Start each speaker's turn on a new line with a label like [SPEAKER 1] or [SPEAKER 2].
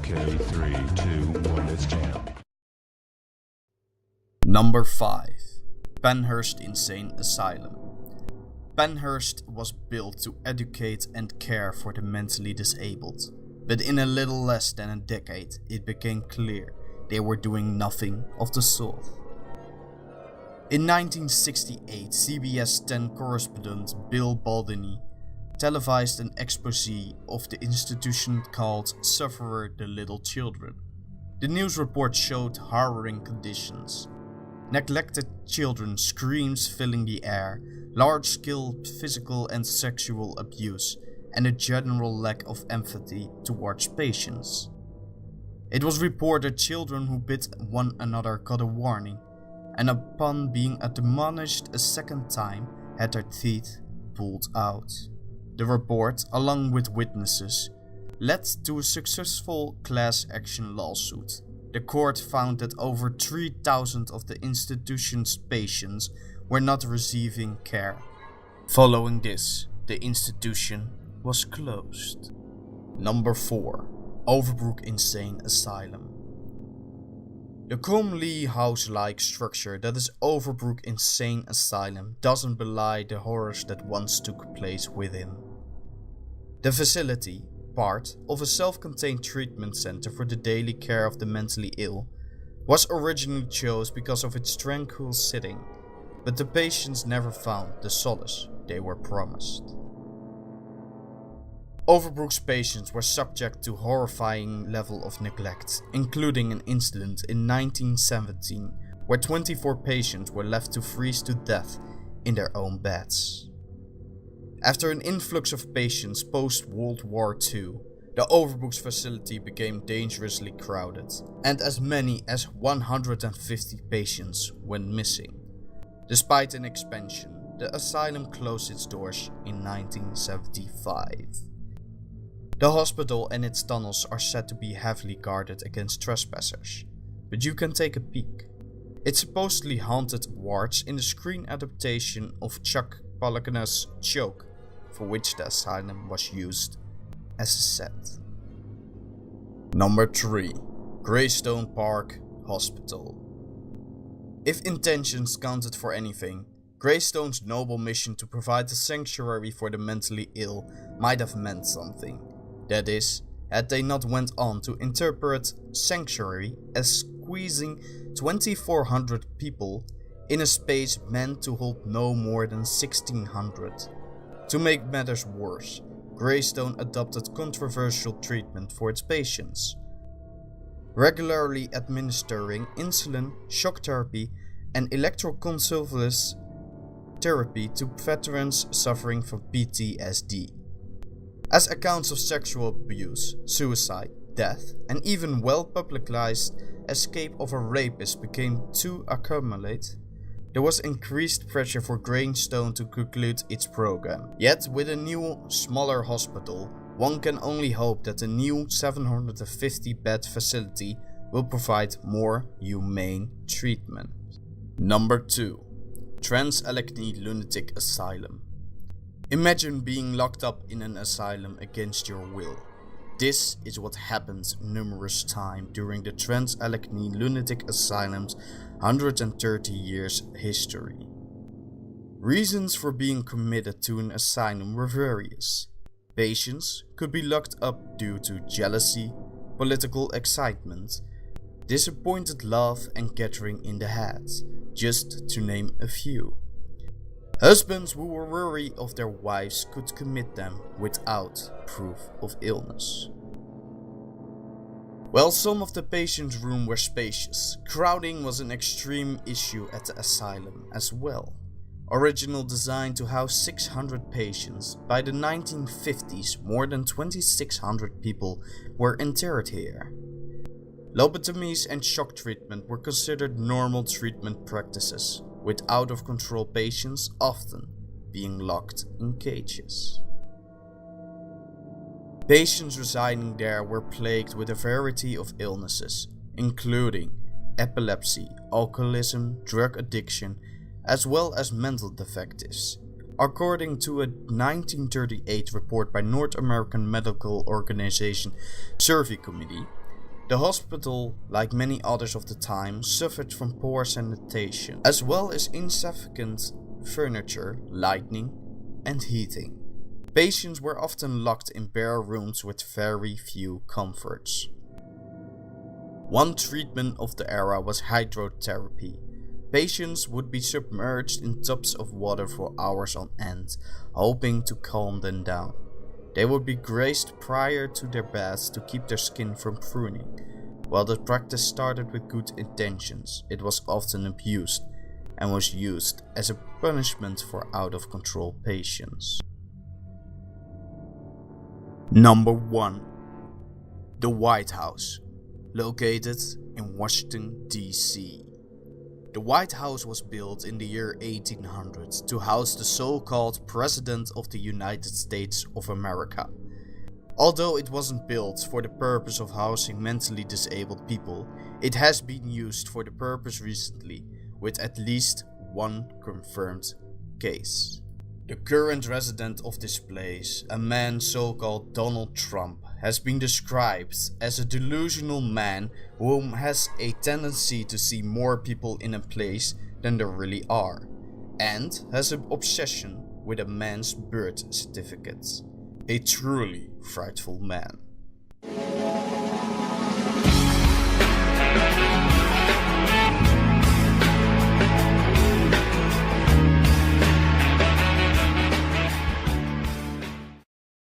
[SPEAKER 1] Okay, 3, 2, 1, let's jam.
[SPEAKER 2] Number 5. Pennhurst Insane Asylum. Pennhurst was built to educate and care for the mentally disabled, but in a little less than a decade it became clear they were doing nothing of the sort. In 1968, CBS 10 correspondent Bill Baldini televised an exposé of the institution called Sufferer the Little Children. The news report showed harrowing conditions. Neglected children screams filling the air, large-scale physical and sexual abuse, and a general lack of empathy towards patients. It was reported children who bit one another got a warning, and upon being admonished a second time had their teeth pulled out. The report, along with witnesses, led to a successful class action lawsuit. The court found that over 3,000 of the institution's patients were not receiving care. Following this, the institution was closed. Number 4. Overbrook Insane Asylum. The comely house-like structure that is Overbrook Insane Asylum doesn't belie the horrors that once took place within. The facility, part of a self-contained treatment center for the daily care of the mentally ill, was originally chosen because of its tranquil setting, but the patients never found the solace they were promised. Overbrook's patients were subject to horrifying level of neglect, including an incident in 1917 where 24 patients were left to freeze to death in their own beds. After an influx of patients post-World War II, the Overbrook's facility became dangerously crowded, and as many as 150 patients went missing. Despite an expansion, the asylum closed its doors in 1975. The hospital and its tunnels are said to be heavily guarded against trespassers, but you can take a peek. It supposedly haunted wards in the screen adaptation of Chuck Palahniuk's Choke, for which the asylum was used as a set. Number 3. Greystone Park Hospital. If intentions counted for anything, Greystone's noble mission to provide a sanctuary for the mentally ill might have meant something. That is, had they not went on to interpret sanctuary as squeezing 2,400 people in a space meant to hold no more than 1,600. To make matters worse, Greystone adopted controversial treatment for its patients, regularly administering insulin, shock therapy, and electroconvulsive therapy to veterans suffering from PTSD. As accounts of sexual abuse, suicide, death, and even well-publicized escape of a rapist became to accumulate, there was increased pressure for Greystone to conclude its program. Yet with a new, smaller hospital, one can only hope that the new 750-bed facility will provide more humane treatment. Number 2. Allegheny Lunatic Asylum. Imagine being locked up in an asylum against your will. This is what happened numerous times during the Allegheny Lunatic Asylum's 130 years history. Reasons for being committed to an asylum were various. Patients could be locked up due to jealousy, political excitement, disappointed love, and gathering in the head, just to name a few. Husbands who were weary of their wives could commit them without proof of illness. While some of the patients' rooms were spacious, crowding was an extreme issue at the asylum as well. Originally designed to house 600 patients, by the 1950s more than 2,600 people were interred here. Lobotomies and shock treatment were considered normal treatment practices, with out-of-control patients often being locked in cages. Patients residing there were plagued with a variety of illnesses, including epilepsy, alcoholism, drug addiction, as well as mental defectives. According to a 1938 report by North American Medical Organization Survey Committee, The hospital, like many others of the time, suffered from poor sanitation, as well as insufficient furniture, lighting, and heating. Patients were often locked in bare rooms with very few comforts. One treatment of the era was hydrotherapy. Patients would be submerged in tubs of water for hours on end, hoping to calm them down. They would be grazed prior to their baths to keep their skin from pruning. While the practice started with good intentions, it was often abused and was used as a punishment for out-of-control patients. Number 1. The White House, located in Washington, D.C. The White House was built in the year 1800 to house the so-called President of the United States of America. Although it wasn't built for the purpose of housing mentally disabled people, it has been used for the purpose recently, with at least one confirmed case. The current resident of this place, a man so-called Donald Trump, has been described as a delusional man who has a tendency to see more people in a place than there really are, and has an obsession with a man's birth certificate. A truly frightful man.